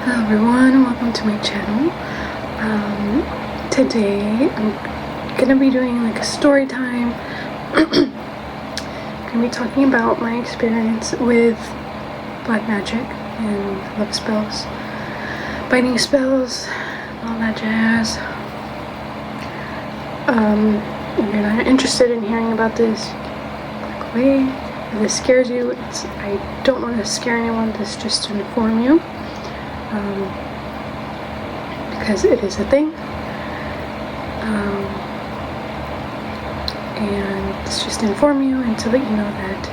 Hello everyone, welcome to my channel. Today I'm gonna be doing like a story time. I'm gonna be talking about my experience with black magic and love spells, binding spells, all that jazz. If you're not interested in hearing about this, click away. If this scares you, I don't want to scare anyone. This is just to inform you. Because it is a thing, and it's just to inform you and to let you know that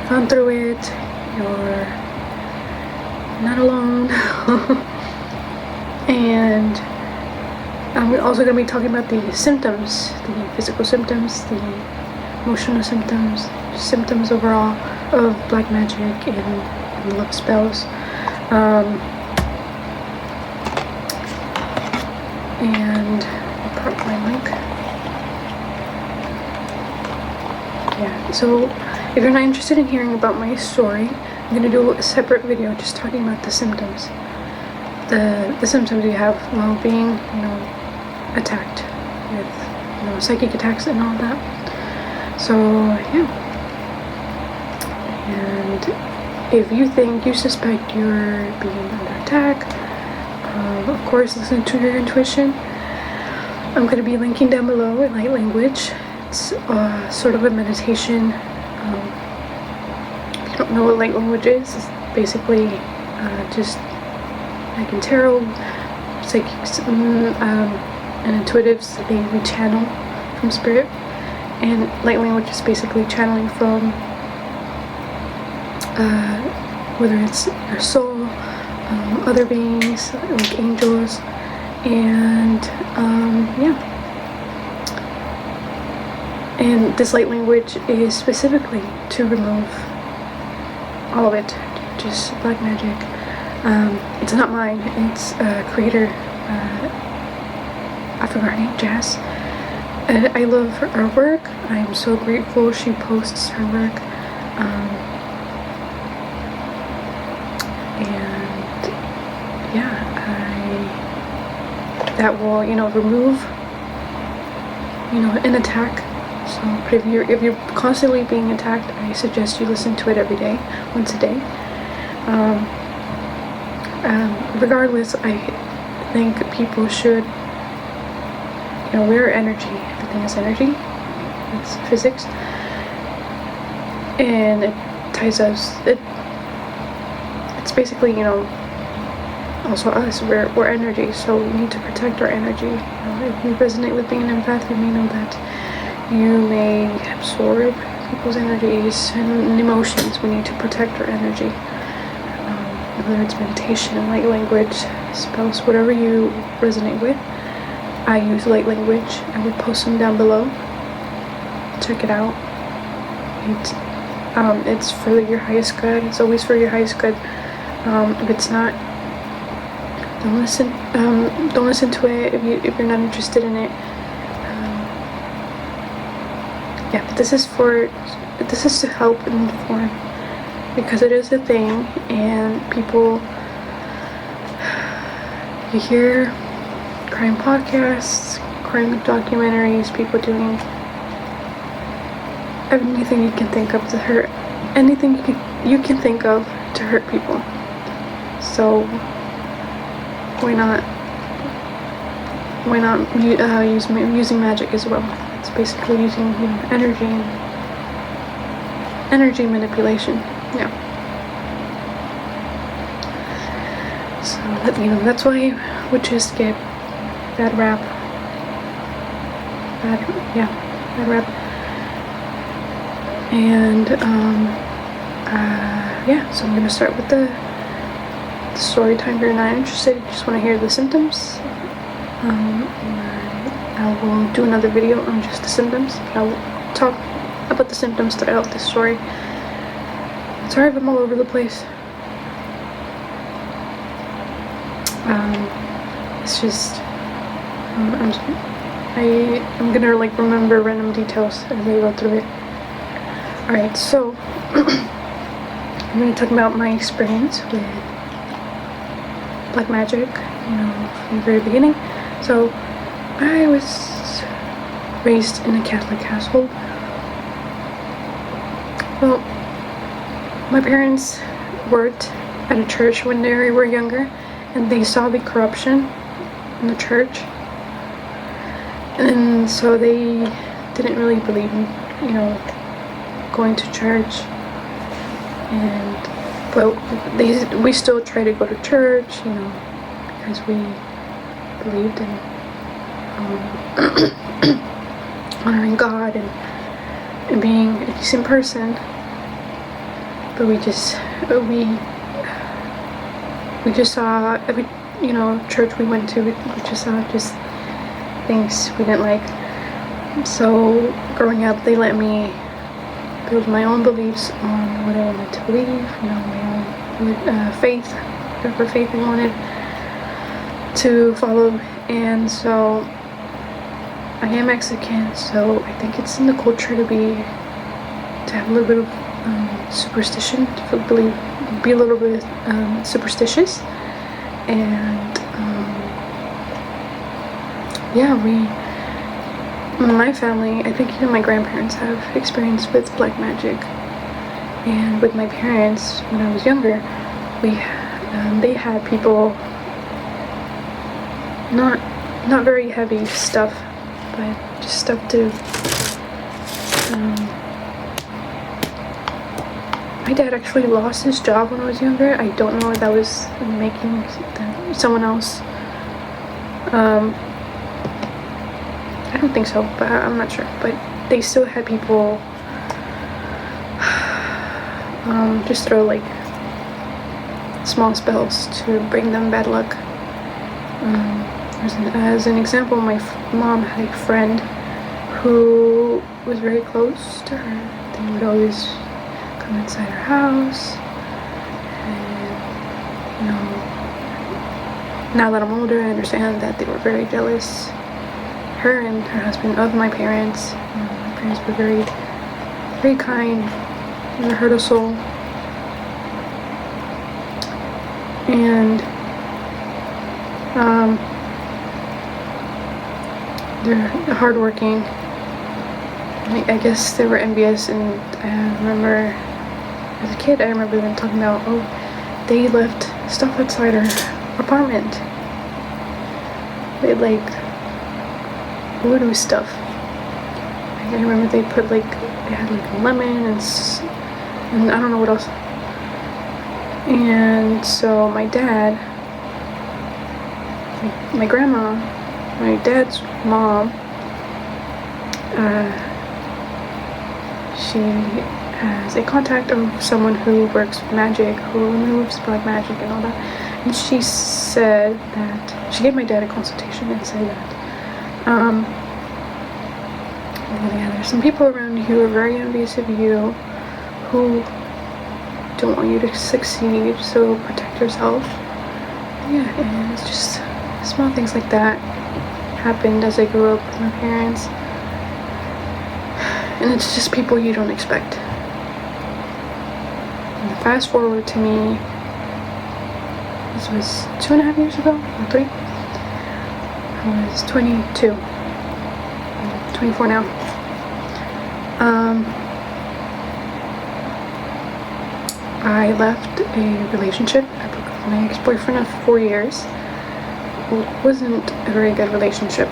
you've gone through it, you're not alone. And we're also going to be talking about the symptoms, the physical symptoms, the emotional symptoms overall of black magic and love spells. And I'll put my mic. Yeah, so if you're not interested in hearing about my story, I'm gonna do a separate video just talking about the symptoms. The symptoms you have while being, attacked with, psychic attacks and all that. So yeah. And if you suspect you're being under attack, of course listen to your intuition. I'm going to be linking down below in light language. It's sort of a meditation. If you don't know what light language is, it's basically just like in tarot, psychics and intuitives, we channel from spirit. And light language is basically channeling from whether it's your soul, other beings like angels, and and this light language is specifically to remove all of it, just black magic. It's not mine, it's a creator, I forgot her name, Jazz. I love her work. I'm so grateful she posts her work. That will, remove, an attack. So, but if you're constantly being attacked, I suggest you listen to it every day, once a day. Regardless, I think people should, we're energy. Everything is energy. It's physics, and it ties us. It's basically, also us, we're energy, so we need to protect our energy. If you resonate with being an empath, you may know that you may absorb people's energies and emotions. We need to protect our energy. Whether it's meditation, light language, spells, whatever you resonate with. I use light language. I would post them down below. Check it out. It's for your highest good. It's always for your highest good. If it's not, don't listen to it if you're not interested in it. But this is to help and inform, because it is a thing, and people, you hear crime podcasts, crime documentaries, people doing anything you can think of to hurt, anything you can think of to hurt people. So why not using magic as well? It's basically using energy manipulation. Yeah. So that's why witches get bad rap. Bad rap. And so I'm gonna start with the story time. If you're not interested, you just want to hear the symptoms, I will do another video on just the symptoms, but I will talk about the symptoms throughout the story. Sorry if I'm all over the place. It's just I'm gonna remember random details as I go through it. Alright, so I'm going to talk about my experience with black magic, from the very beginning. So I was raised in a Catholic household. Well, my parents worked at a church when they were younger, and they saw the corruption in the church, and so they didn't really believe in, going to church. But we still try to go to church, because we believed in honoring God and being a decent person. But we just saw every church we went to, we just saw just things we didn't like. So growing up, they let me build my own beliefs on what I wanted to believe, my own faith, whatever faith I wanted to follow. And so I am Mexican, so I think it's in the culture to have a little bit of superstition, to be a little bit superstitious. And my family, I think even my grandparents have experience with black magic. And with my parents, when I was younger, they had people, not very heavy stuff, but just stuff to, my dad actually lost his job when I was younger. I don't know if that was making someone else, I don't think so, but I'm not sure. But they still had people just throw like small spells to bring them bad luck. As an example, my mom had a friend who was very close to her. They would always come inside her house, and now that I'm older, I understand that they were very jealous, her and her husband, of my parents. My parents were very, very kind, never hurt a soul, and they're hardworking. I guess they were envious, and I remember as a kid, I remember them talking about, they left stuff outside our apartment. They like voodoo stuff. I remember they put they had lemon and I don't know what else. And so my dad, my grandma, my dad's mom, she has a contact of someone who works with magic, who removes black magic and all that. And she said that she gave my dad a consultation and said that there's some people around you who are very envious of you, who don't want you to succeed, so protect yourself. And it's just small things like that happened as I grew up with my parents, and it's just people you don't expect. And fast forward to me, this was 2.5 years ago, or 3. I was 22, I'm 24 now. I left a relationship. I broke up with my ex-boyfriend of 4 years. It wasn't a very good relationship,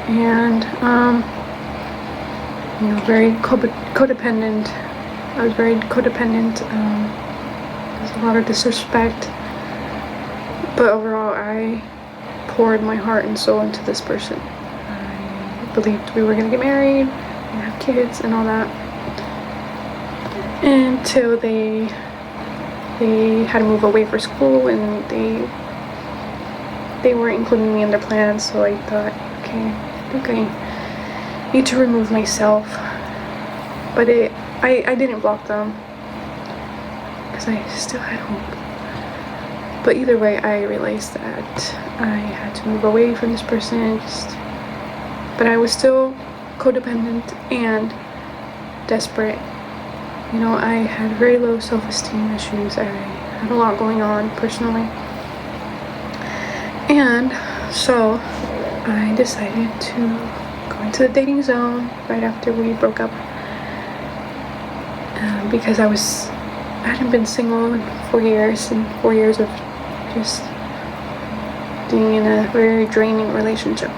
and very codependent. I was very codependent. There's a lot of disrespect, but overall I poured my heart and soul into this person. I believed we were gonna get married and have kids and all that, until they had to move away for school, and they weren't including me in their plans. So I thought, okay, I think I need to remove myself. But I didn't block them, because I still had hope. But either way, I realized that I had to move away from this person. But I was still codependent and desperate. I had very low self-esteem issues. I had a lot going on personally. And so I decided to go into the dating zone right after we broke up, because I hadn't been single in 4 years, and 4 years of just being in a very draining relationship.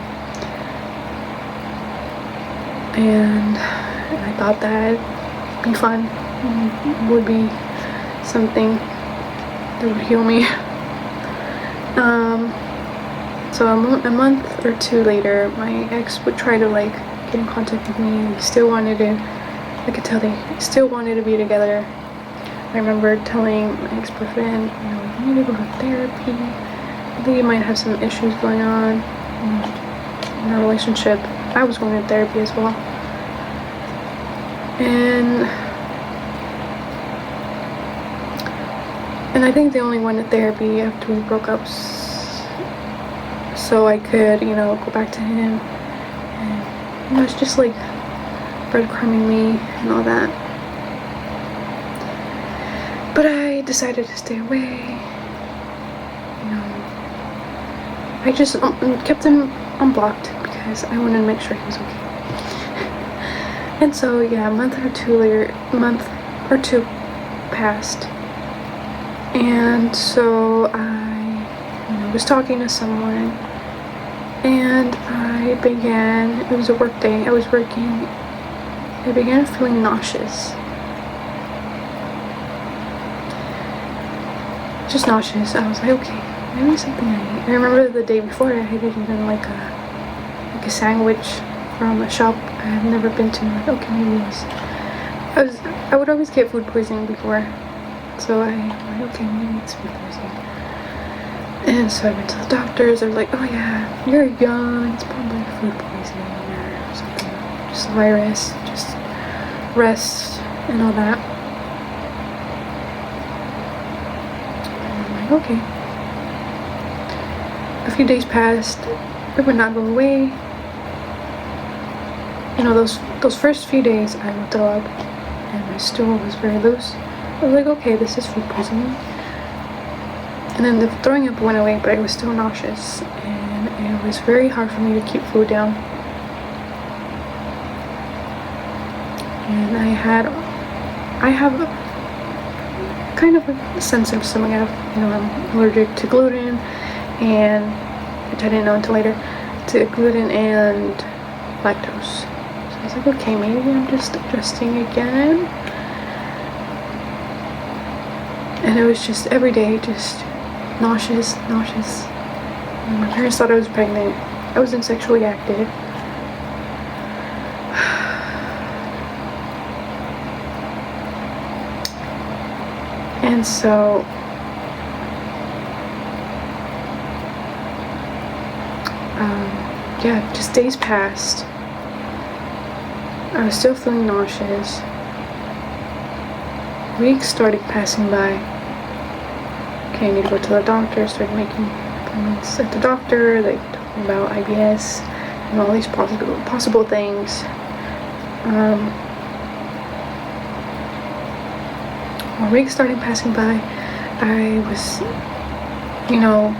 And I thought that would be fun, would be something that would heal me. So a month or two later, my ex would try to like get in contact with me. He still wanted to, I could tell they still wanted to be together. I remember telling my ex-boyfriend, you need to go to therapy. I think you might have some issues going on in our relationship. I was going to therapy as well. And I think they only went to therapy after we broke up, so I could, go back to him. And it's just like breadcrumbing me and all that. But I decided to stay away. I just kept him unblocked because I wanted to make sure he was okay. And so yeah, a month or two passed, and so I was talking to someone, and it was a work day, I was working, I began feeling nauseous. Just nauseous. I was like, okay, maybe something I ate. I remember the day before I had eaten like a sandwich from a shop I had never been to. Like, okay, maybe it was. I would always get food poisoning before, so I like, okay, maybe it's food poisoning. And so I went to the doctors. They're like, oh yeah, you're young, it's probably food poisoning or something, just a virus, just rest and all that. And I'm like, okay. A few days passed, it would not go away. Those first few days I would throw up and my stool was very loose. I was like, okay, this is food poisoning. And then the throwing up went away, but I was still nauseous, and it was very hard for me to keep food down. And I have kind of a sensitive stomach. I'm allergic to gluten, and which I didn't know until later, to gluten and lactose. So I was like, okay, maybe I'm just adjusting again. And it was just every day, just nauseous. And my parents thought I was pregnant. I wasn't sexually active. And so just days passed. I was still feeling nauseous. Weeks started passing by. Okay, I need to go to the doctor. Started making appointments at the doctor. They told me about IBS and all these possible things. While weeks started passing by, I was,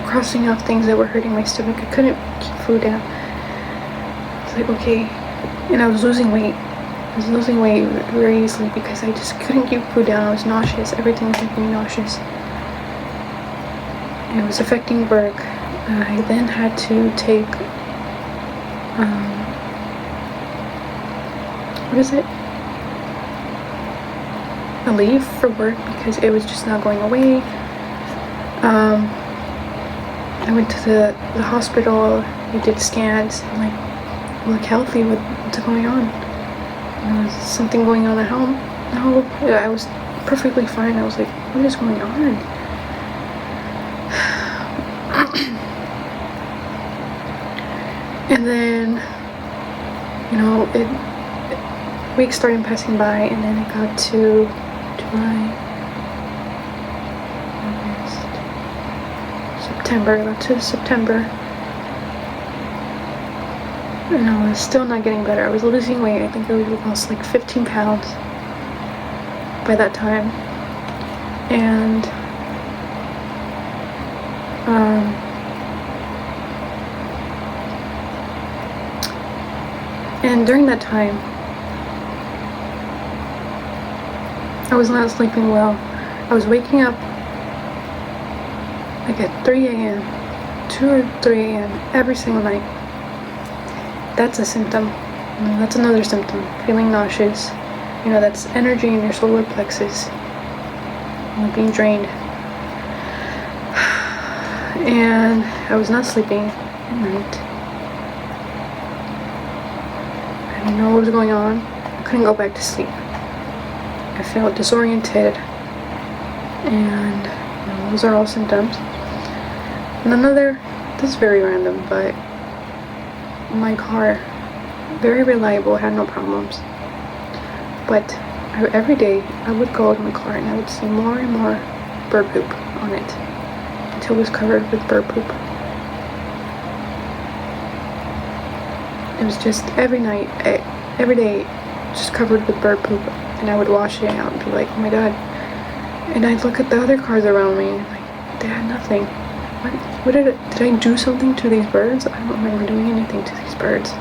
crossing off things that were hurting my stomach. I couldn't keep food down. I was like, okay, and I was losing weight. I was losing weight very easily because I just couldn't keep food down. I was nauseous. Everything was making me nauseous. It was affecting work. I then had to take, a leave for work because it was just not going away. I went to the hospital. We did scans. I'm like, look healthy. What's going on? Was something going on at home? No, I was perfectly fine. I was like, what is going on? And then, weeks started passing by, and then it got to July, August, September. I got to September, and I was still not getting better. I was losing weight. I think I lost like 15 pounds by that time. And during that time, I was not sleeping well. I was waking up like at 3 a.m., 2 or 3 a.m. every single night. That's a symptom. That's another symptom. Feeling nauseous. That's energy in your solar plexus. Being drained. And I was not sleeping at night. I didn't know what was going on. I couldn't go back to sleep. I felt disoriented. And those are all symptoms. And this is very random, but my car, very reliable, had no problems. But every day I would go to my car and I would see more and more bird poop on it until it was covered with bird poop. It was just every day, just covered with bird poop, and I would wash it out and be like, oh my god. And I'd look at the other cars around me and they had nothing. What did I do something to these birds? I don't remember doing anything to these birds.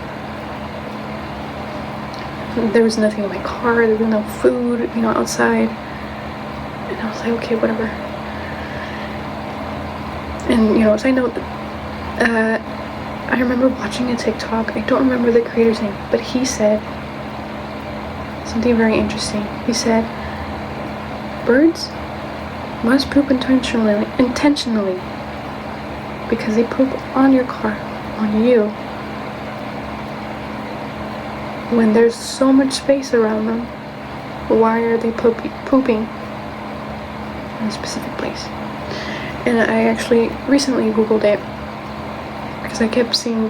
There was nothing in my car, there was no food, outside. And I was like, okay, whatever. And, side note, I remember watching a TikTok, I don't remember the creator's name, but he said something very interesting. He said, birds must poop intentionally, because they poop on your car, on you, when there's so much space around them. Why are they pooping in a specific place? And I actually recently Googled it because I kept seeing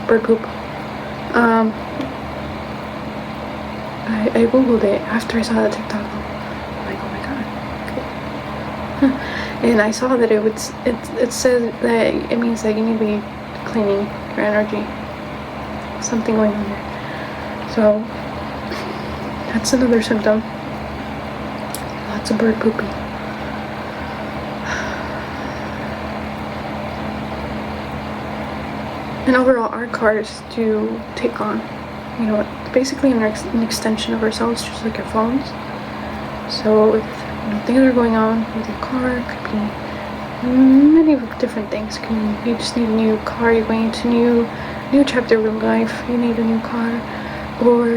bird poop. I Googled it after I saw the TikTok. I'm like, oh my god, okay. And I saw that it says that it means that you need to be cleaning your energy. Something going on there. So that's another symptom. Lots of bird pooping. And overall, our cars do take on, basically an extension of ourselves, just like our phones. So if things are going on with your car, it could be many different things. You just need a new car, you're going into new chapter of your life, you need a new car, or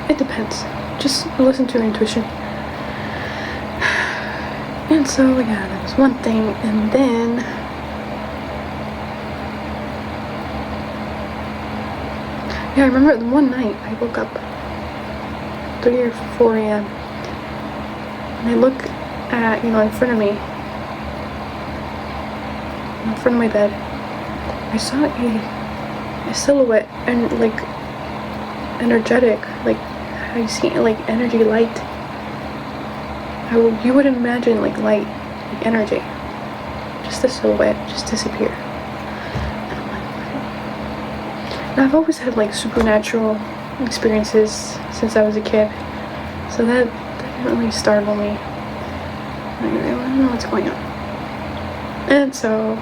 it depends. Just listen to your intuition. And so yeah, that was one thing. And then I remember one night I woke up 3 or 4 a.m. and I look at, in front of me, in front of my bed, I saw a silhouette, and like energetic, like how you see like energy, light. You would imagine like light, like energy, just a silhouette, just disappear. And I'm like, what? And I've always had like supernatural experiences since I was a kid, so that didn't really startle me. I don't know what's going on. And so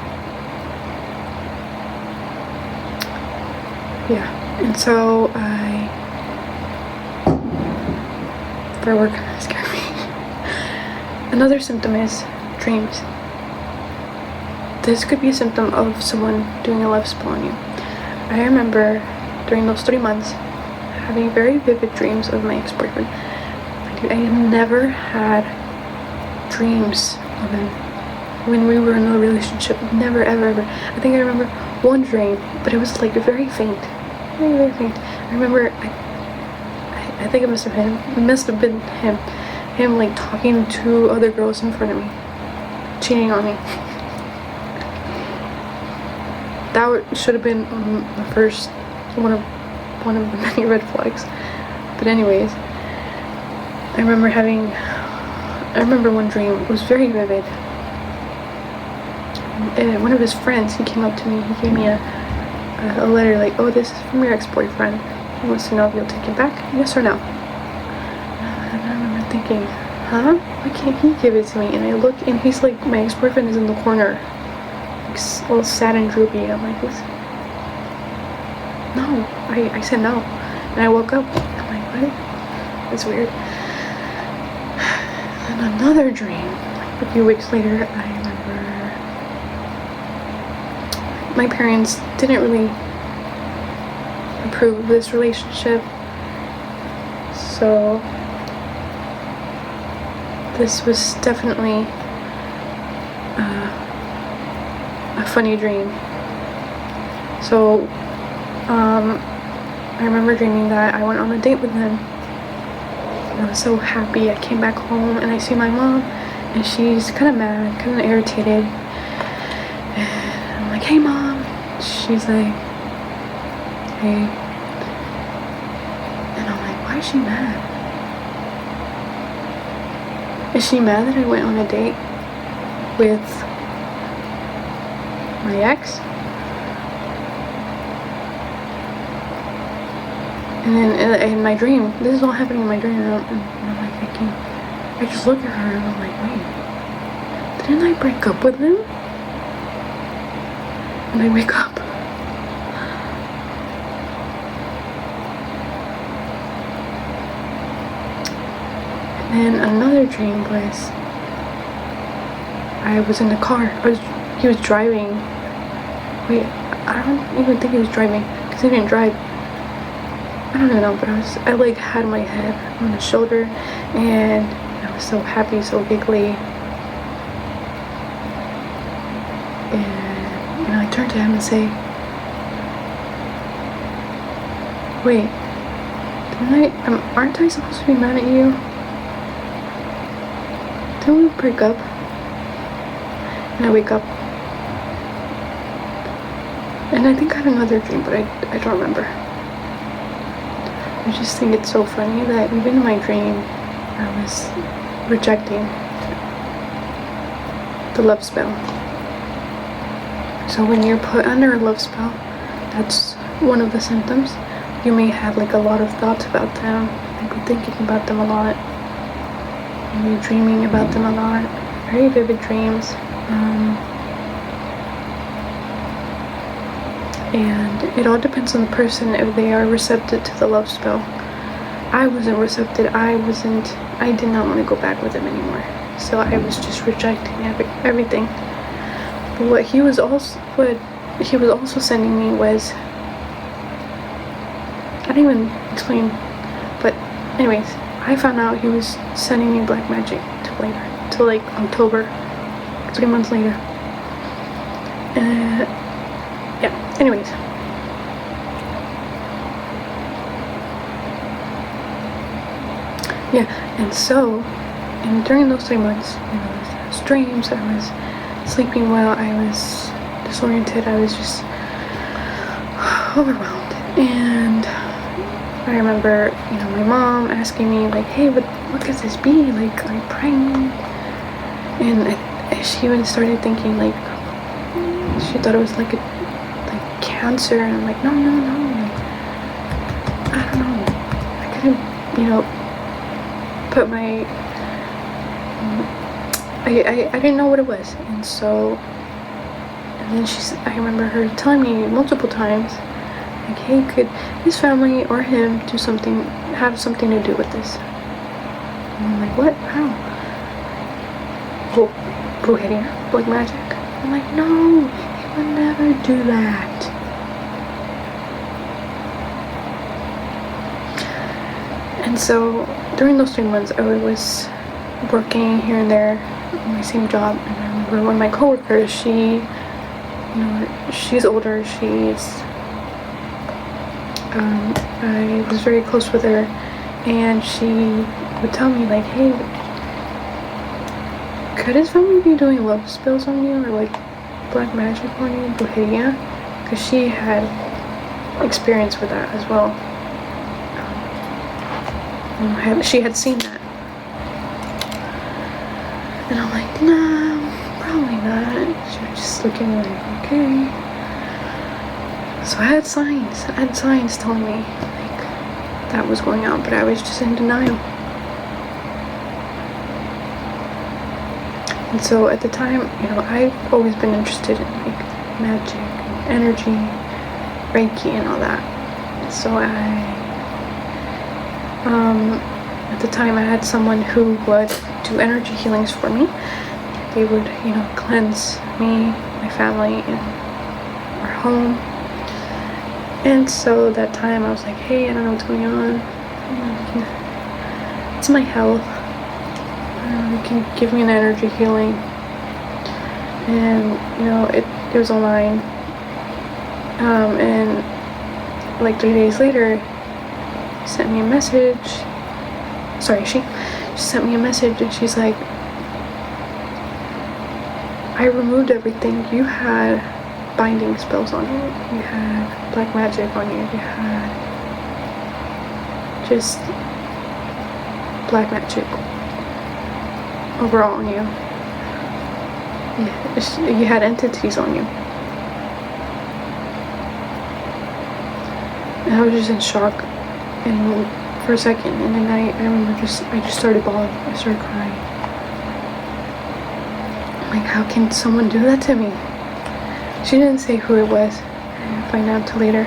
firework scared me. Another symptom is dreams. This could be a symptom of someone doing a love spell on you. I remember during those 3 months having very vivid dreams of my ex-boyfriend. I had never had dreams of him when we were in a relationship. Never, ever. I think I remember one dream, but it was like very faint. Very, very faint. I remember, I think it must have been him like talking to other girls in front of me, cheating on me. That should have been the first one of the many red flags. But anyways, I remember one dream. It was very vivid. One of his friends, he came up to me. He gave me a letter like, oh, this is from your ex-boyfriend. He wants to know if you'll take it back, yes or no. And I remember thinking, huh? Why can't he give it to me? And I look, and he's like, my ex-boyfriend is in the corner, like, all sad and droopy. I'm like, listen. No. I said no. And I woke up. I'm like, what? That's weird. And another dream. Like, a few weeks later, I remember my parents didn't really approve of this relationship. So this was definitely a funny dream. So I remember dreaming that I went on a date with him. And I was so happy. I came back home and I see my mom, and she's kind of mad, kind of irritated. And I'm like, hey mom. She's like, hey. And I'm like, why is she mad? Is she mad that I went on a date with my ex? And then in my dream, this is all happening in my dream, and I'm like thinking, I just look at her and I'm like, wait, didn't I break up with him? And I wake up. And then another dream was, I was in the car. He was driving. Wait, I don't even think he was driving, because he didn't drive. I don't even know, but I like had my head on his shoulder, and I was so happy, so giggly. And I turned to him and say, wait, aren't I supposed to be mad at you? Didn't we break up? And I wake up, and I think I had another dream, but I don't remember. I just think it's so funny that even in my dream, I was rejecting the love spell. So when you're put under a love spell, that's one of the symptoms. You may have like a lot of thoughts about them, maybe thinking about them a lot, maybe dreaming about them a lot, very vivid dreams. And it all depends on the person if they are receptive to the love spell. I wasn't receptive. I did not want to go back with him anymore. So I was just rejecting everything. But what he was also sending me was, I didn't even explain, but anyways, I found out he was sending me black magic till like October, 3 months later. Yeah, anyways. Yeah, and so, and during those 3 months, I was dreams, I was sleeping well, I was disoriented, I was just overwhelmed. And I remember, my mom asking me, like, hey, what could this be? Like, are you pregnant? And she even started thinking, like, she thought it was like cancer, and I'm like, no, like, I don't know, I couldn't, put my, I didn't know what it was, and then I remember her telling me multiple times, like, hey, could his family or him have something to do with this? And I'm like, what? How? Brujeria? Black magic? I'm like, no, he would never do that. And so during those 3 months, I was working here and there on my same job. And I remember one of my coworkers, she's older. I was very close with her, and she would tell me, like, hey, could his family be doing love spells on you, or like black magic on you, brujeria? Because she had experience with that as well. She had seen that. And I'm like, nah, probably not. She was just looking like, okay. So I had signs telling me, like, that was going on, but I was just in denial. And so at the time, I've always been interested in like magic, energy, Reiki, and all that. So at the time I had someone who would do energy healings for me. They would, cleanse me, my family, and our home. And so that time I was like, hey, I don't know what's going on. It's my health. You can give me an energy healing. And, it was online. And like 3 days later, she sent me a message. She sent me a message and she's like, I removed everything. You had binding spells on you. You had black magic on you. You had just black magic overall on you. You had entities on you. And I was just in shock and for a second, and then I remember I just started bawling. I started crying. Like, how can someone do that to me? She didn't say who it was. I didn't find out till later.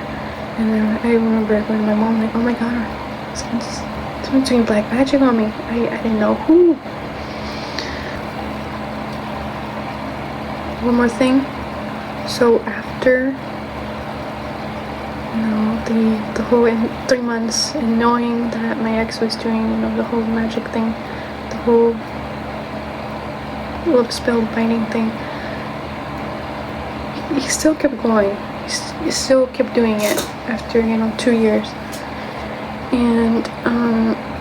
And then I remember going to my mom like, oh my god, someone's doing black magic on me. I didn't know who. One more thing. So after the whole 3 months and knowing that my ex was doing the whole magic thing, the whole love spell binding thing, he still kept going. He still kept doing it after 2 years, and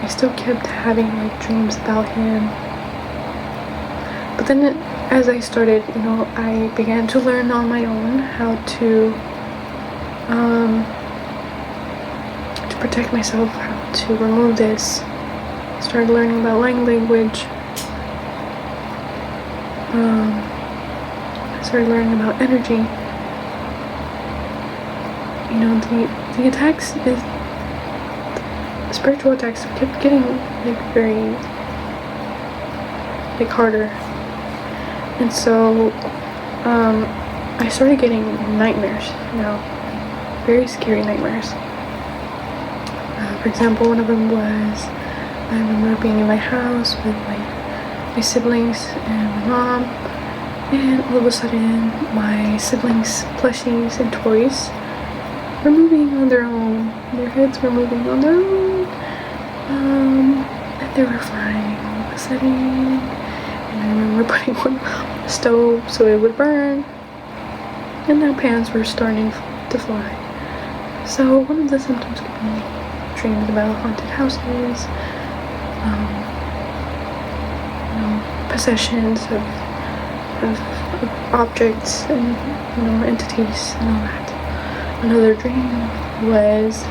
I still kept having like dreams about him. But then as I started, I began to learn on my own how to protect myself, how to remove this. I started learning about language. I started learning about energy. The attacks, the spiritual attacks kept getting like very like harder. And so I started getting nightmares now, very scary nightmares. For example, one of them was, I remember being in my house with my siblings and my mom, and all of a sudden my siblings' plushies and toys were moving on their own. Their heads were moving on their own, and they were flying all of a sudden. And I remember putting one on the stove so it would burn, and their pants were starting to fly. So one of the symptoms could be dreams about haunted houses, possessions of objects and entities and all that. Another dream was,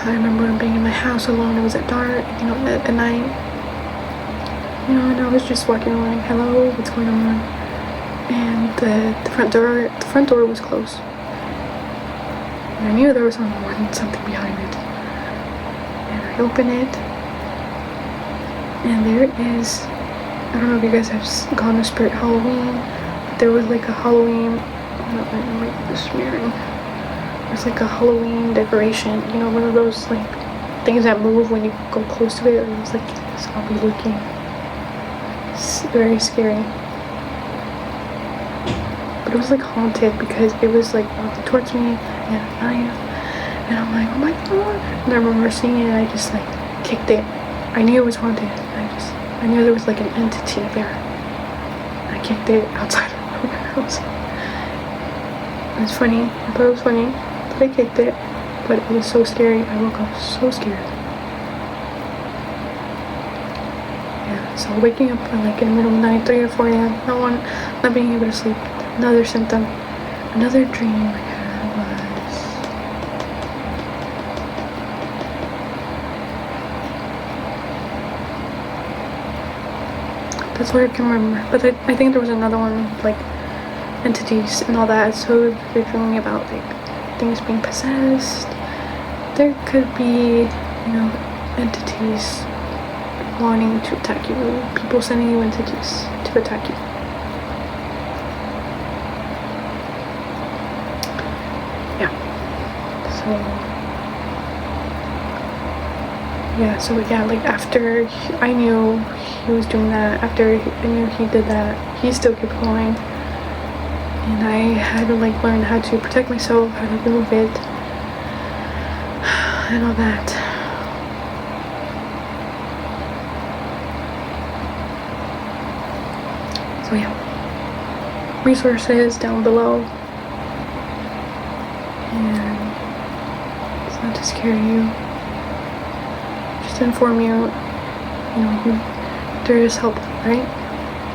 I remember being in my house alone. It was at dark, at night, and I was just walking around, hello, what's going on? And the front door was closed. And I knew there was something behind it. And I opened it, and there is, I don't know if you guys have gone to Spirit Halloween, but there was like a Halloween, there's like a Halloween decoration, one of those like things that move when you go close to it. It was like a zombie looking. It's very scary. But it was like haunted because it was like walking towards me and a knife, and I'm like, oh my god. And I remember seeing it, and I just like kicked it. I knew it was haunted. I knew there was like an entity there. I kicked it outside of my house. It was funny. I thought it was funny that I kicked it, but it was so scary. I woke up so scared. Yeah, so waking up like in the middle of the night, 3 or 4 a.m., not being able to sleep. Another symptom, another dream I had was, that's what I can remember. But I think there was another one, like entities and all that. So they're dreaming about like things being possessed. There could be, entities wanting to attack you, people sending you entities to attack you. Yeah. So like after I knew he was doing that, after I knew he did that, he still kept going. And I had to like learn how to protect myself, how to remove it, and all that. So yeah, resources down below, and it's not to scare you, just to inform you, there is help, right?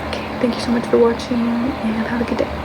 Okay, thank you so much for watching, and have a good day.